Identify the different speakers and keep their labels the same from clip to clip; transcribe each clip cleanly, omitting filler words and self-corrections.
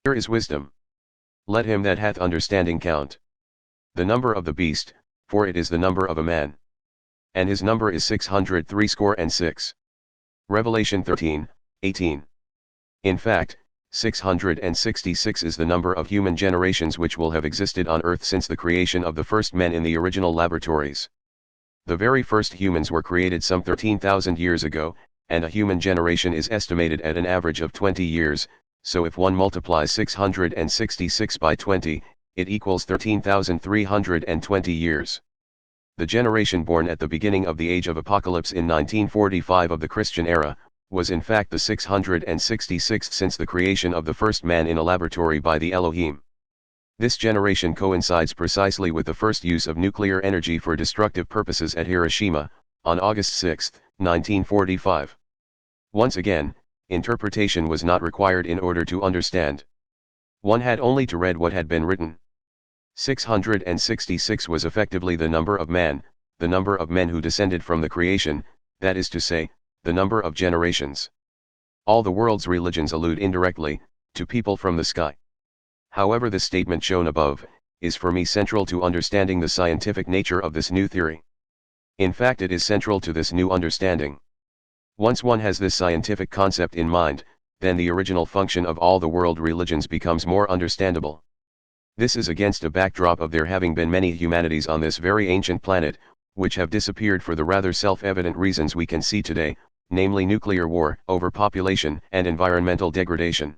Speaker 1: Here is wisdom. Let him that hath understanding count the number of the beast, for it is the number of a man. And his number is 666. Revelation 13:18. In fact, 666 is the number of human generations which will have existed on earth since the creation of the first men in the original laboratories. The very first humans were created some 13,000 years ago, and a human generation is estimated at an average of 20 years, so if one multiplies 666 by 20, it equals 13,320 years. The generation born at the beginning of the Age of Apocalypse in 1945 of the Christian era, was in fact the 666th since the creation of the first man in a laboratory by the Elohim. This generation coincides precisely with the first use of nuclear energy for destructive purposes at Hiroshima, on August 6, 1945. Once again, interpretation was not required in order to understand. One had only to read what had been written. 666 was effectively the number of man, the number of men who descended from the creation, that is to say, the number of generations. All the world's religions allude indirectly to people from the sky. However, the statement shown above is for me central to understanding the scientific nature of this new theory. In fact, it is central to this new understanding. Once one has this scientific concept in mind, then the original function of all the world religions becomes more understandable. This is against a backdrop of there having been many humanities on this very ancient planet, which have disappeared for the rather self-evident reasons we can see today, namely nuclear war, overpopulation, and environmental degradation.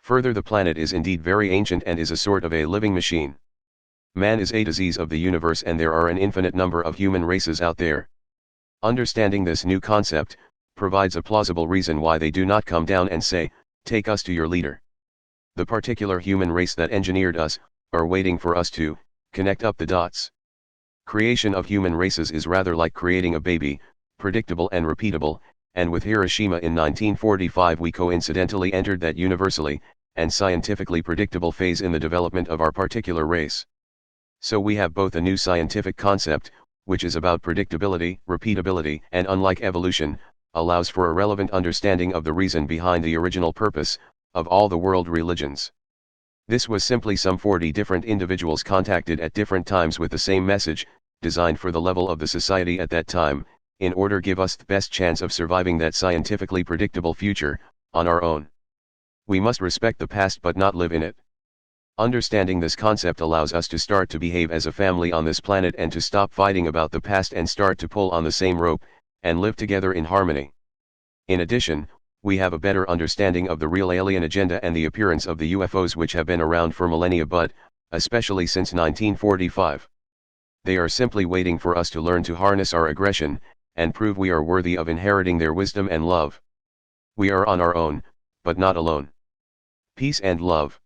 Speaker 1: Further, the planet is indeed very ancient and is a sort of a living machine. Man is a disease of the universe, and there are an infinite number of human races out there. Understanding this new concept provides a plausible reason why they do not come down and say, "Take us to your leader." The particular human race that engineered us are waiting for us to connect up the dots. Creation of human races is rather like creating a baby, predictable and repeatable, and with Hiroshima in 1945 we coincidentally entered that universally and scientifically predictable phase in the development of our particular race. So we have both a new scientific concept, which is about predictability, repeatability, and unlike evolution, allows for a relevant understanding of the reason behind the original purpose of all the world religions. This was simply some 40 different individuals contacted at different times with the same message, designed for the level of the society at that time, in order to give us the best chance of surviving that scientifically predictable future, on our own. We must respect the past but not live in it. Understanding this concept allows us to start to behave as a family on this planet and to stop fighting about the past and start to pull on the same rope, and live together in harmony. In addition, we have a better understanding of the real alien agenda and the appearance of the UFOs which have been around for millennia but, especially since 1945. They are simply waiting for us to learn to harness our aggression, and prove we are worthy of inheriting their wisdom and love. We are on our own, but not alone. Peace and love.